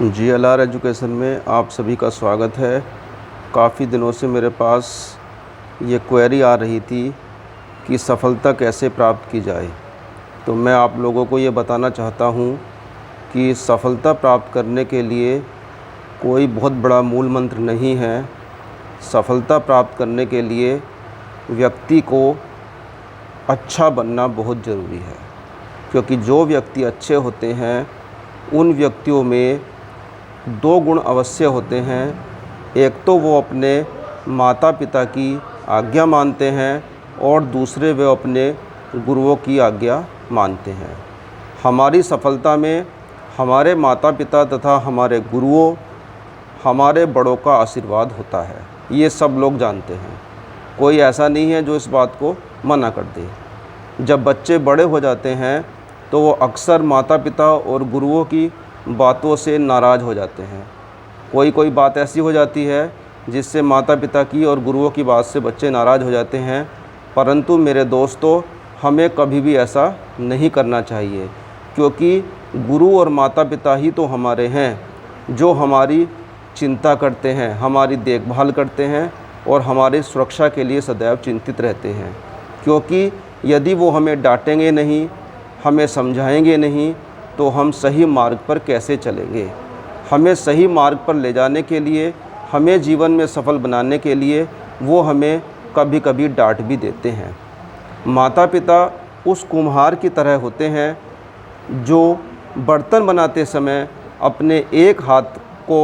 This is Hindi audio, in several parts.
GLR एजुकेशन में आप सभी का स्वागत है। काफ़ी दिनों से मेरे पास ये क्वेरी आ रही थी कि सफलता कैसे प्राप्त की जाए। तो मैं आप लोगों को ये बताना चाहता हूँ कि सफलता प्राप्त करने के लिए कोई बहुत बड़ा मूल मंत्र नहीं है। सफलता प्राप्त करने के लिए व्यक्ति को अच्छा बनना बहुत ज़रूरी है, क्योंकि जो व्यक्ति अच्छे होते हैं उन व्यक्तियों में दो गुण अवश्य होते हैं। एक तो वो अपने माता पिता की आज्ञा मानते हैं और दूसरे वे अपने गुरुओं की आज्ञा मानते हैं। हमारी सफलता में हमारे माता पिता तथा हमारे गुरुओं, हमारे बड़ों का आशीर्वाद होता है। ये सब लोग जानते हैं, कोई ऐसा नहीं है जो इस बात को मना कर दे। जब बच्चे बड़े हो जाते हैं तो वो अक्सर माता पिता और गुरुओं की बातों से नाराज़ हो जाते हैं। कोई बात ऐसी हो जाती है जिससे माता पिता की और गुरुओं की बात से बच्चे नाराज़ हो जाते हैं। परंतु मेरे दोस्तों, हमें कभी भी ऐसा नहीं करना चाहिए, क्योंकि गुरु और माता पिता ही तो हमारे हैं, जो हमारी चिंता करते हैं, हमारी देखभाल करते हैं और हमारी सुरक्षा के लिए सदैव चिंतित रहते हैं। क्योंकि यदि वो हमें डांटेंगे नहीं, हमें समझाएंगे नहीं, तो हम सही मार्ग पर कैसे चलेंगे। हमें सही मार्ग पर ले जाने के लिए, हमें जीवन में सफल बनाने के लिए वो हमें कभी कभी डांट भी देते हैं। माता पिता उस कुम्हार की तरह होते हैं जो बर्तन बनाते समय अपने एक हाथ को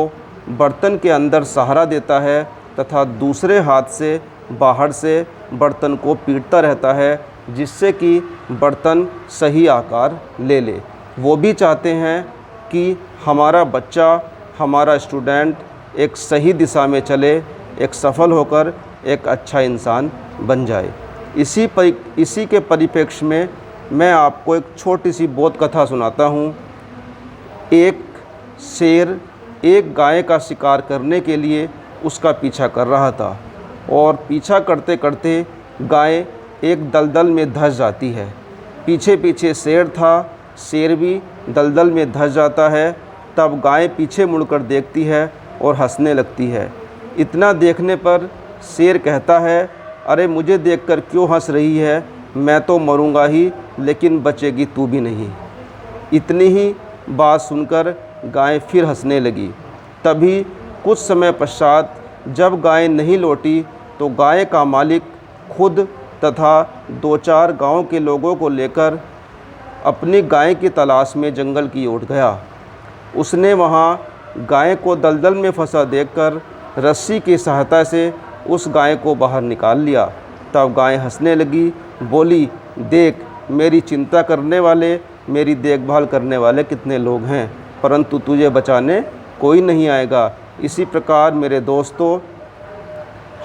बर्तन के अंदर सहारा देता है तथा दूसरे हाथ से बाहर से बर्तन को पीटता रहता है, जिससे कि बर्तन सही आकार ले ले। वो भी चाहते हैं कि हमारा बच्चा, हमारा स्टूडेंट एक सही दिशा में चले, एक सफल होकर एक अच्छा इंसान बन जाए। इसी के परिप्रेक्ष्य में मैं आपको एक छोटी सी बोध कथा सुनाता हूँ। एक शेर एक गाय का शिकार करने के लिए उसका पीछा कर रहा था और पीछा करते करते गाय एक दलदल में धंस जाती है। पीछे पीछे शेर था, शेर भी दलदल में धंस जाता है। तब गाय पीछे मुड़कर देखती है और हंसने लगती है। इतना देखने पर शेर कहता है, अरे मुझे देखकर क्यों हंस रही है, मैं तो मरूंगा ही, लेकिन बचेगी तू भी नहीं। इतनी ही बात सुनकर गाय फिर हंसने लगी। तभी कुछ समय पश्चात जब गाय नहीं लौटी तो गाय का मालिक खुद तथा 2-4 गांव के लोगों को लेकर अपनी गाय की तलाश में जंगल की ओर गया। उसने वहां गाय को दलदल में फंसा देखकर रस्सी की सहायता से उस गाय को बाहर निकाल लिया। तब गाय हंसने लगी, बोली, देख मेरी चिंता करने वाले, मेरी देखभाल करने वाले कितने लोग हैं, परंतु तुझे बचाने कोई नहीं आएगा। इसी प्रकार मेरे दोस्तों,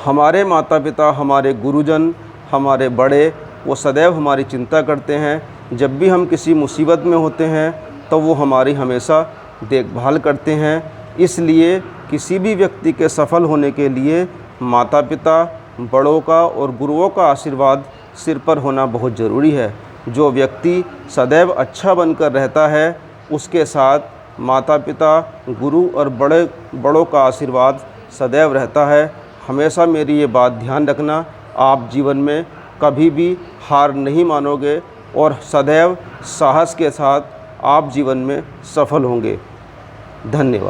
हमारे माता पिता, हमारे गुरुजन, हमारे बड़े, वो सदैव हमारी चिंता करते हैं। जब भी हम किसी मुसीबत में होते हैं तो वो हमारी हमेशा देखभाल करते हैं। इसलिए किसी भी व्यक्ति के सफल होने के लिए माता पिता, बड़ों का और गुरुओं का आशीर्वाद सिर पर होना बहुत ज़रूरी है। जो व्यक्ति सदैव अच्छा बनकर रहता है, उसके साथ माता पिता, गुरु और बड़ों का आशीर्वाद सदैव रहता है। हमेशा मेरी ये बात ध्यान रखना, आप जीवन में कभी भी हार नहीं मानोगे और सदैव साहस के साथ आप जीवन में सफल होंगे। धन्यवाद।